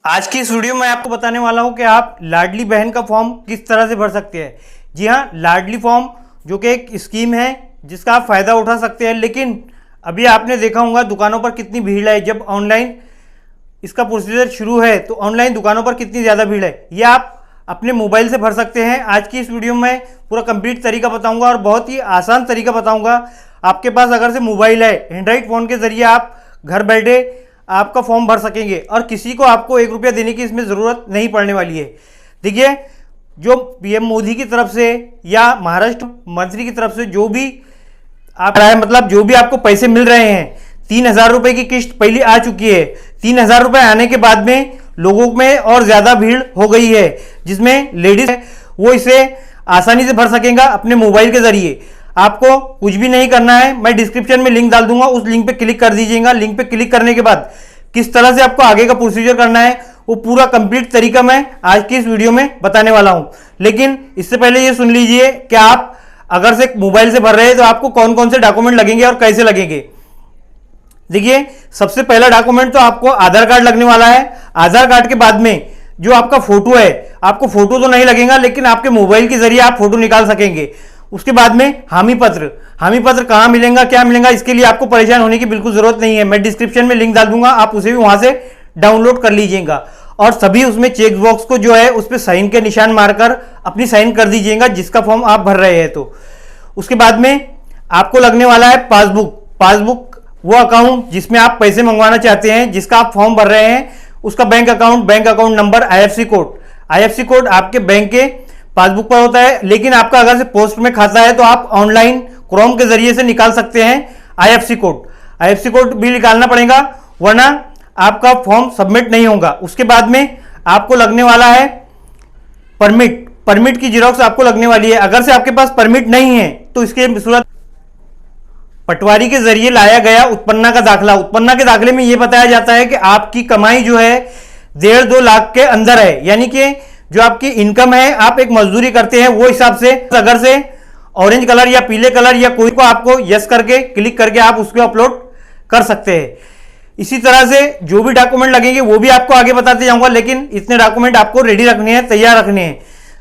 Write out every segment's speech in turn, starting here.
आज की इस वीडियो में आपको बताने वाला हूं कि आप लाडली बहन का फॉर्म किस तरह से भर सकते हैं। जी हां, लाडली फॉर्म जो कि एक स्कीम है जिसका आप फ़ायदा उठा सकते हैं, लेकिन अभी आपने देखा होगा दुकानों पर कितनी भीड़ है। जब ऑनलाइन इसका प्रोसीजर शुरू है तो ऑनलाइन दुकानों पर कितनी ज़्यादा भीड़ है, ये आप अपने मोबाइल से भर सकते हैं। आज की इस वीडियो में पूरा कंप्लीट तरीका बताऊँगा और बहुत ही आसान तरीका बताऊँगा। आपके पास अगर से मोबाइल है, एंड्रॉइड फ़ोन के ज़रिए आप घर बैठे आपका फॉर्म भर सकेंगे और किसी को आपको 1 रुपया देने की इसमें ज़रूरत नहीं पड़ने वाली है। देखिए, जो पीएम मोदी की तरफ से या महाराष्ट्र मंत्री की तरफ से जो भी आप मतलब जो भी आपको पैसे मिल रहे हैं, 3,000 रुपये की किस्त पहले आ चुकी है। 3,000 रुपये आने के बाद में लोगों में और ज़्यादा भीड़ हो गई है, जिसमें लेडीज है वो इसे आसानी से भर सकेंगे अपने मोबाइल के ज़रिए। आपको कुछ भी नहीं करना है, मैं डिस्क्रिप्शन में लिंक डाल दूंगा, उस लिंक पे क्लिक कर दीजिएगा। लिंक पे क्लिक करने के बाद किस तरह से आपको आगे का प्रोसीजर करना है वो पूरा कंप्लीट तरीका मैं आज की इस वीडियो में बताने वाला हूं। लेकिन इससे पहले ये सुन लीजिए कि आप अगर से मोबाइल से भर रहे हैं तो आपको कौन कौन से डॉक्यूमेंट लगेंगे और कैसे लगेंगे। देखिए, सबसे पहला डॉक्यूमेंट तो आपको आधार कार्ड लगने वाला है। आधार कार्ड के बाद में जो आपका फोटो है, आपको फोटो तो नहीं लगेगा लेकिन आपके मोबाइल के जरिए आप फोटो निकाल सकेंगे। उसके बाद में हामी पत्र। हामी पत्र कहाँ मिलेगा, क्या मिलेगा, इसके लिए आपको परेशान होने की बिल्कुल जरूरत नहीं है। मैं डिस्क्रिप्शन में लिंक डाल दूंगा, आप उसे भी वहां से डाउनलोड कर लीजिएगा। और सभी उसमें चेक बॉक्स को जो है उस पर साइन के निशान मारकर अपनी साइन कर दीजिएगा जिसका फॉर्म आप भर रहे हैं। तो उसके बाद में आपको लगने वाला है पासबुक। पासबुक वो अकाउंट जिसमें आप पैसे मंगवाना चाहते हैं, जिसका आप फॉर्म भर रहे हैं, उसका bank account number, IFSC code. IFSC code आपके बैंक के पासबुक पर होता है, लेकिन आपका अगर से पोस्ट में खाता है तो आप ऑनलाइन क्रोम के जरिए से निकाल सकते हैं आईएफएससी कोड। आईएफएससी कोड भी निकालना पड़ेगा, वरना आपका फॉर्म सबमिट नहीं होगा। उसके बाद में आपको लगने वाला है परमिट। परमिट की जेरॉक्स आपको लगने वाली है। अगर से आपके पास परमिट नहीं है तो इसके सूरत पटवारी के जरिए लाया गया उत्पन्ना का दाखला। उत्पन्ना के दाखले में यह बताया जाता है कि आपकी कमाई जो है 1.5-2 लाख के अंदर है, यानी कि जो आपकी इनकम है, आप एक मजदूरी करते हैं वो हिसाब से। अगर से ऑरेंज कलर या पीले कलर या कोई को आपको यस करके क्लिक करके आप उसको अपलोड कर सकते हैं। इसी तरह से जो भी डॉक्यूमेंट लगेंगे वो भी आपको आगे बताते जाऊंगा, लेकिन इतने डॉक्यूमेंट आपको रेडी रखने हैं, तैयार रखने हैं।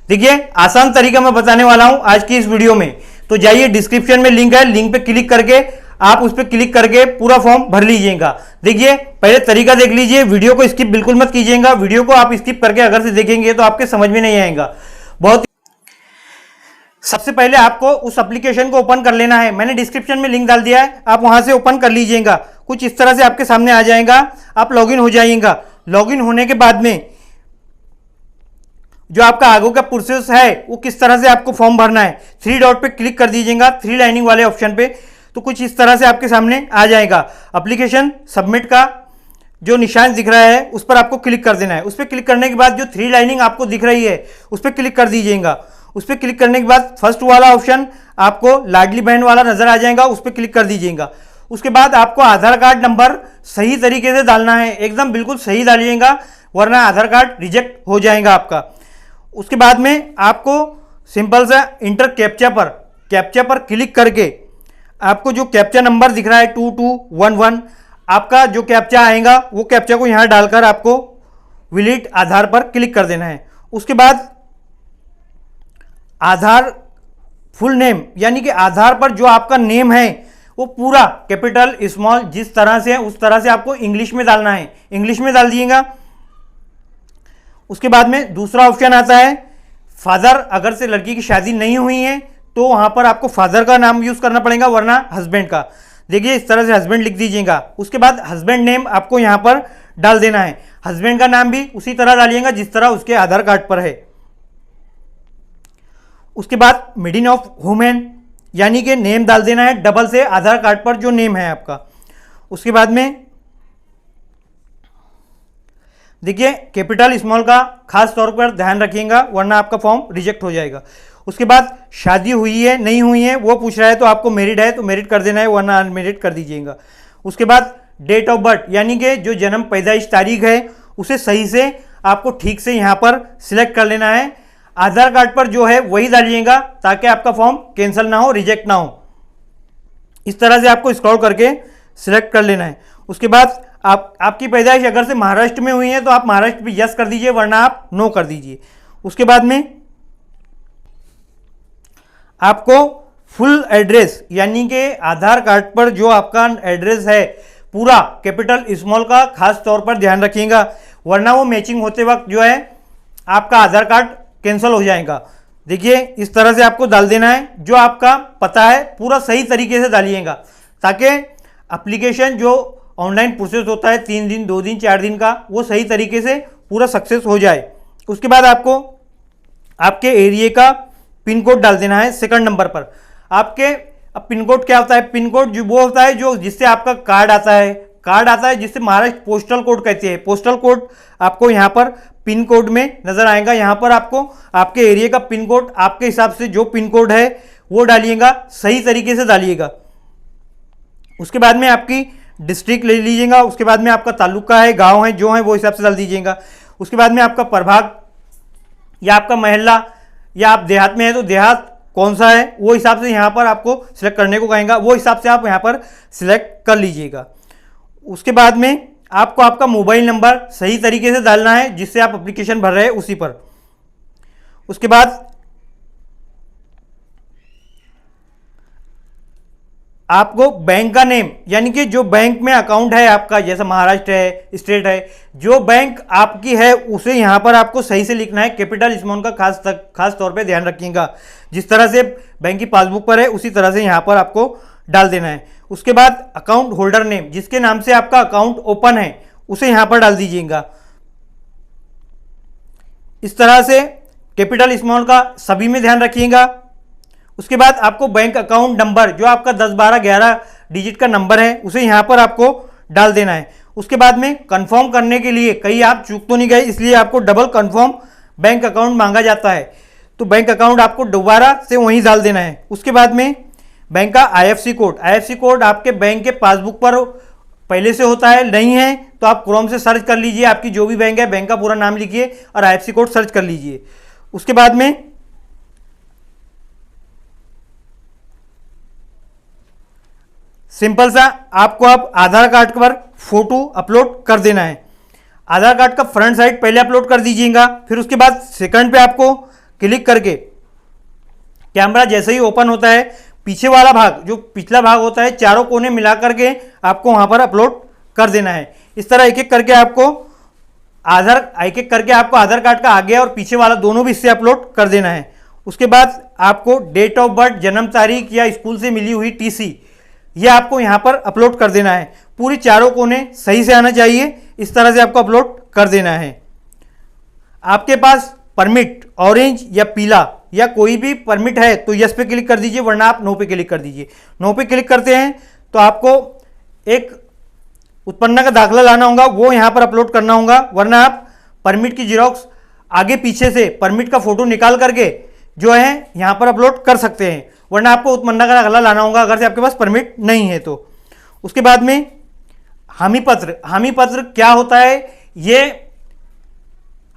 देखिए, आसान तरीका मैं बताने वाला हूं आज की इस वीडियो में। तो जाइए, डिस्क्रिप्शन में लिंक है, लिंक पे क्लिक करके आप उस पर क्लिक करके पूरा फॉर्म भर लीजिएगा। देखिए, पहले तरीका देख लीजिए, वीडियो को स्किप बिल्कुल मत कीजिएगा। वीडियो को आप स्किप करके अगर से देखेंगे तो आपके समझ में नहीं आएगा। बहुत सबसे पहले आपको उस एप्लीकेशन को ओपन कर लेना है। मैंने डिस्क्रिप्शन में लिंक डाल दिया है, आप वहां से ओपन कर लीजिएगा। कुछ इस तरह से आपके सामने आ जाएगा, आप लॉगिन हो जाइएगा। लॉगिन होने के बाद में जो आपका आगे का प्रोसेस है वो किस तरह से आपको फॉर्म भरना है, 3 डॉट पे क्लिक कर दीजिएगा, 3 लाइनिंग वाले ऑप्शन पे। तो कुछ इस तरह से आपके सामने आ जाएगा। एप्लीकेशन सबमिट का जो निशान दिख रहा है उस पर आपको क्लिक कर देना है। उस पर क्लिक करने के बाद जो 3 लाइनिंग आपको दिख रही है उस पर क्लिक कर दीजिएगा। उस पर क्लिक करने के बाद फर्स्ट वाला ऑप्शन आपको लाडली बहन वाला नजर आ जाएगा, उस पर क्लिक कर दीजिएगा। उसके बाद आपको आधार कार्ड नंबर सही तरीके से डालना है, एकदम बिल्कुल सही डालिएगा, वरना आधार कार्ड रिजेक्ट हो जाएगा आपका। उसके बाद में आपको सिंपल सा इंटर कैप्चा पर क्लिक करके आपको जो कैप्चा नंबर दिख रहा है 2211, आपका जो कैप्चा आएगा वो कैप्चा को यहाँ डालकर आपको विलिट आधार पर क्लिक कर देना है। उसके बाद आधार फुल नेम, यानी कि आधार पर जो आपका नेम है वो पूरा कैपिटल स्मॉल जिस तरह से है उस तरह से आपको इंग्लिश में डालना है, इंग्लिश में डाल दीजिएगा। उसके बाद में दूसरा ऑप्शन आता है फादर। अगर से लड़की की शादी नहीं हुई है तो वहां पर आपको फादर का नाम यूज करना पड़ेगा, वरना हस्बैंड का। देखिए, इस तरह से हस्बैंड लिख दीजिएगा। उसके बाद हस्बैंड नेम आपको यहां पर डाल देना है। हस्बैंड का नाम भी उसी तरह डालिएगा जिस तरह उसके आधार कार्ड पर है। उसके बाद मिडिल ऑफ वुमेन, यानी कि नेम डाल देना है डबल से आधार कार्ड पर जो नेम है आपका। उसके बाद में देखिए, कैपिटल स्मॉल का खास तौर पर ध्यान रखिएगा, वरना आपका फॉर्म रिजेक्ट हो जाएगा। उसके बाद शादी हुई है नहीं हुई है वो पूछ रहा है, तो आपको मैरिड है तो मैरिड कर देना है, वरना अनमैरिड कर दीजिएगा। उसके बाद डेट ऑफ बर्थ, यानी कि जो जन्म पैदाइश तारीख है उसे सही से आपको ठीक से यहाँ पर सिलेक्ट कर लेना है। आधार कार्ड पर जो है वही डालिएगा ताकि आपका फॉर्म कैंसिल ना हो, रिजेक्ट ना हो। इस तरह से आपको स्क्रॉल करके सिलेक्ट कर लेना है। उसके बाद आपकी पैदाइश अगर से महाराष्ट्र में हुई है तो आप महाराष्ट्र पे यस कर दीजिए, वरना आप नो कर दीजिए। उसके बाद में आपको फुल एड्रेस यानी कि आधार कार्ड पर जो आपका एड्रेस है पूरा कैपिटल स्मॉल का खास तौर पर ध्यान रखिएगा, वरना वो मैचिंग होते वक्त जो है आपका आधार कार्ड कैंसिल हो जाएगा। देखिए इस तरह से आपको डाल देना है, जो आपका पता है पूरा सही तरीके से डालिएगा, ताकि एप्लीकेशन जो ऑनलाइन प्रोसेस होता है 3 दिन 2 दिन 4 दिन का, वो सही तरीके से पूरा सक्सेस हो जाए। उसके बाद आपको आपके एरिया का पिन कोड डाल देना है सेकंड नंबर पर। आपके अब पिन कोड क्या होता है? पिन कोड जो वो होता है जो जिससे आपका कार्ड आता है जिससे महाराष्ट्र पोस्टल कोड कहते हैं। पोस्टल कोड आपको यहाँ पर पिन कोड में नजर आएगा। यहाँ पर आपको आपके एरिया का पिन कोड आपके हिसाब से जो पिन कोड है वो डालिएगा, सही तरीके से डालिएगा। उसके बाद में आपकी डिस्ट्रिक्ट ले लीजिएगा। उसके बाद में आपका तालुका है, गांव है, जो है वो हिसाब से डाल दीजिएगा। उसके बाद में आपका प्रभाग या आपका मोहल्ला, या आप देहात में है तो देहात कौन सा है वो हिसाब से यहाँ पर आपको सिलेक्ट करने को कहेंगे, वो हिसाब से आप यहाँ पर सिलेक्ट कर लीजिएगा। उसके बाद में आपको आपका मोबाइल नंबर सही तरीके से डालना है जिससे आप एप्लीकेशन भर रहे हैं उसी पर। उसके बाद आपको बैंक का नेम यानी कि जो बैंक में अकाउंट है आपका, जैसा महाराष्ट्र है, स्टेट है, जो बैंक आपकी है उसे यहाँ पर आपको सही से लिखना है, कैपिटल स्मॉल का खास तौर पे ध्यान रखिएगा। जिस तरह से बैंक की पासबुक पर है उसी तरह से यहाँ पर आपको डाल देना है। उसके बाद अकाउंट होल्डर नेम, जिसके नाम से आपका अकाउंट ओपन है उसे यहाँ पर डाल दीजिएगा। इस तरह से कैपिटल स्मॉल का सभी में ध्यान रखिएगा। उसके बाद आपको बैंक अकाउंट नंबर जो आपका 10 12 11 डिजिट का नंबर है उसे यहाँ पर आपको डाल देना है। उसके बाद में कंफर्म करने के लिए कहीं आप चूक तो नहीं गए, इसलिए आपको डबल कंफर्म बैंक अकाउंट मांगा जाता है, तो बैंक अकाउंट आपको दोबारा से वहीं डाल देना है। उसके बाद में बैंक का IFSC कोड आपके बैंक के पासबुक पर पहले से होता है, नहीं है तो आप क्रोम से सर्च कर लीजिए, आपकी जो भी बैंक है बैंक का पूरा नाम लिखिए और IFSC कोड सर्च कर लीजिए। उसके बाद में सिंपल सा आपको आप आधार कार्ड पर फोटो अपलोड कर देना है। आधार कार्ड का फ्रंट साइड पहले अपलोड कर दीजिएगा, फिर उसके बाद सेकंड पे आपको क्लिक करके कैमरा जैसे ही ओपन होता है पीछे वाला भाग जो पिछला भाग होता है चारों कोने मिला करके आपको वहां पर अपलोड कर देना है। इस तरह एक एक करके आपको आधार कार्ड का आगे और पीछे वाला दोनों भी हिस्से अपलोड कर देना है। उसके बाद आपको डेट ऑफ बर्थ, जन्म तारीख या स्कूल से मिली हुई TC ये आपको यहाँ पर अपलोड कर देना है। पूरी चारों कोने सही से आना चाहिए, इस तरह से आपको अपलोड कर देना है। आपके पास परमिट ऑरेंज या पीला या कोई भी परमिट है तो यस पे क्लिक कर दीजिए, वरना आप नो पे क्लिक कर दीजिए। नो पे क्लिक करते हैं तो आपको एक उत्पन्न का दाखला लाना होगा, वो यहाँ पर अपलोड करना होगा, वरना आप परमिट की जेरॉक्स आगे पीछे से परमिट का फोटो निकाल करके जो है यहाँ पर अपलोड कर सकते हैं, वरना आपको उत्पन्न का दाखला लाना होगा अगर से आपके पास परमिट नहीं है तो। उसके बाद में हामी पत्र क्या होता है? ये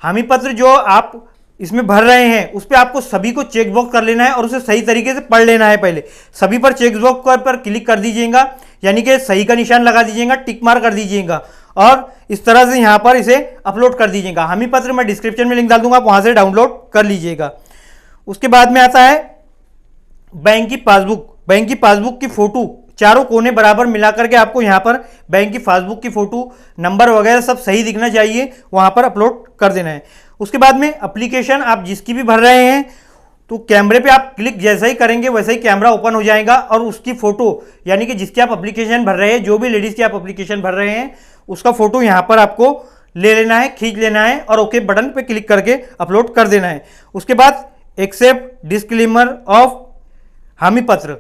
हामी पत्र जो आप इसमें भर रहे हैं उस पर आपको सभी को चेक बॉक्स कर लेना है और उसे सही तरीके से पढ़ लेना है। पहले सभी पर चेक बॉक्स पर क्लिक कर दीजिएगा, यानी कि सही का निशान लगा दीजिएगा, टिक मार कर दीजिएगा और इस तरह से यहाँ पर इसे अपलोड कर दीजिएगा। हामी पत्र मैं डिस्क्रिप्शन में लिंक डाल दूंगा, आप वहाँ से डाउनलोड कर लीजिएगा। उसके बाद में आता है बैंक की पासबुक की फोटो चारों कोने बराबर मिला करके आपको यहाँ पर बैंक की पासबुक की फोटो नंबर वगैरह सब सही दिखना चाहिए, वहाँ पर अपलोड कर देना है। उसके बाद में एप्लीकेशन आप जिसकी भी भर रहे हैं तो कैमरे पे आप क्लिक जैसा ही करेंगे वैसे ही कैमरा ओपन हो जाएगा और उसकी फोटो यानी कि जिसकी आप एप्लीकेशन भर रहे हैं, जो भी लेडीज़ की आप एप्लीकेशन भर रहे हैं उसका फोटो यहाँ पर आपको ले लेना है, खींच लेना है और ओके बटन पे क्लिक करके अपलोड कर देना है। उसके बाद एक्सेप्ट डिस्क्लेमर ऑफ हामी पत्र,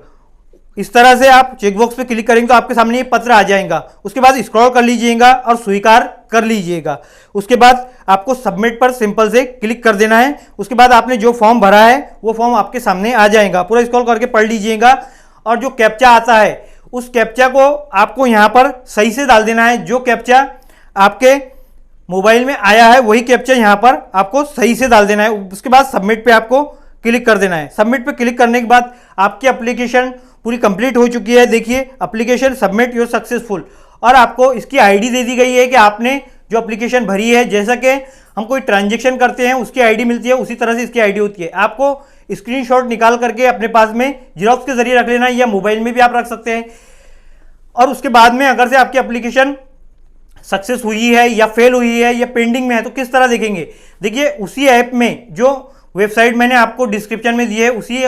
इस तरह से आप चेकबॉक्स पे क्लिक करेंगे तो आपके सामने ये पत्र आ जाएगा। उसके बाद स्क्रॉल कर लीजिएगा और स्वीकार कर लीजिएगा। उसके बाद आपको सबमिट पर सिंपल से क्लिक कर देना है। उसके बाद आपने जो फॉर्म भरा है वो फॉर्म आपके सामने आ जाएगा, पूरा स्क्रॉल करके पढ़ लीजिएगा और जो कैप्चा आता है उस कैप्चा को आपको यहाँ पर सही से डाल देना है। जो कैप्चा आपके मोबाइल में आया है वही कैप्चा यहाँ पर आपको सही से डाल देना है। उसके बाद सबमिट पे आपको क्लिक कर देना है। सबमिट पे क्लिक करने के बाद आपकी एप्लीकेशन पूरी कंप्लीट हो चुकी है। देखिए एप्लीकेशन सबमिट योर सक्सेसफुल और आपको इसकी आईडी दे दी गई है कि आपने जो एप्लीकेशन भरी है, जैसा कि हम कोई ट्रांजेक्शन करते हैं उसकी आईडी मिलती है, उसी तरह से इसकी आईडी होती है। आपको स्क्रीनशॉट निकाल करके अपने पास में जेरॉक्स के जरिए रख लेना है या मोबाइल में भी आप रख सकते हैं। और उसके बाद में अगर से आपकी एप्लीकेशन सक्सेस हुई है या फेल हुई है या पेंडिंग में है तो किस तरह देखेंगे। देखिए उसी ऐप में जो वेबसाइट मैंने आपको डिस्क्रिप्शन में दी है, उसी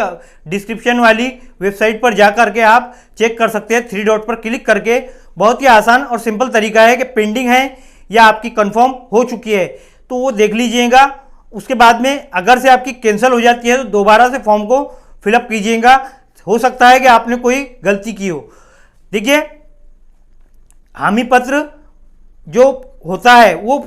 डिस्क्रिप्शन वाली वेबसाइट पर जा करके आप चेक कर सकते हैं। 3 डॉट पर क्लिक करके बहुत ही आसान और सिंपल तरीका है कि पेंडिंग है या आपकी कंफर्म हो चुकी है, तो वो देख लीजिएगा। उसके बाद में अगर से आपकी कैंसिल हो जाती है तो दोबारा से फॉर्म को फिलअप कीजिएगा। हो सकता है कि आपने कोई गलती की हो। देखिए हामी पत्र जो होता है वो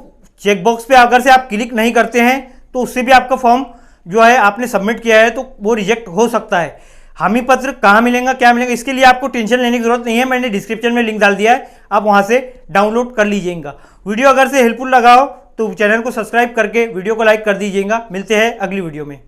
चेकबॉक्स पे अगर से आप क्लिक नहीं करते हैं तो उससे भी आपका फॉर्म जो है आपने सबमिट किया है तो वो रिजेक्ट हो सकता है। हामी पत्र कहाँ मिलेगा, क्या मिलेगा, इसके लिए आपको टेंशन लेने की जरूरत नहीं है। मैंने डिस्क्रिप्शन में लिंक डाल दिया है, आप वहाँ से डाउनलोड कर लीजिएगा। वीडियो अगर से हेल्पफुल लगा हो तो चैनल को सब्सक्राइब करके वीडियो को लाइक कर दीजिएगा। मिलते हैं अगली वीडियो में।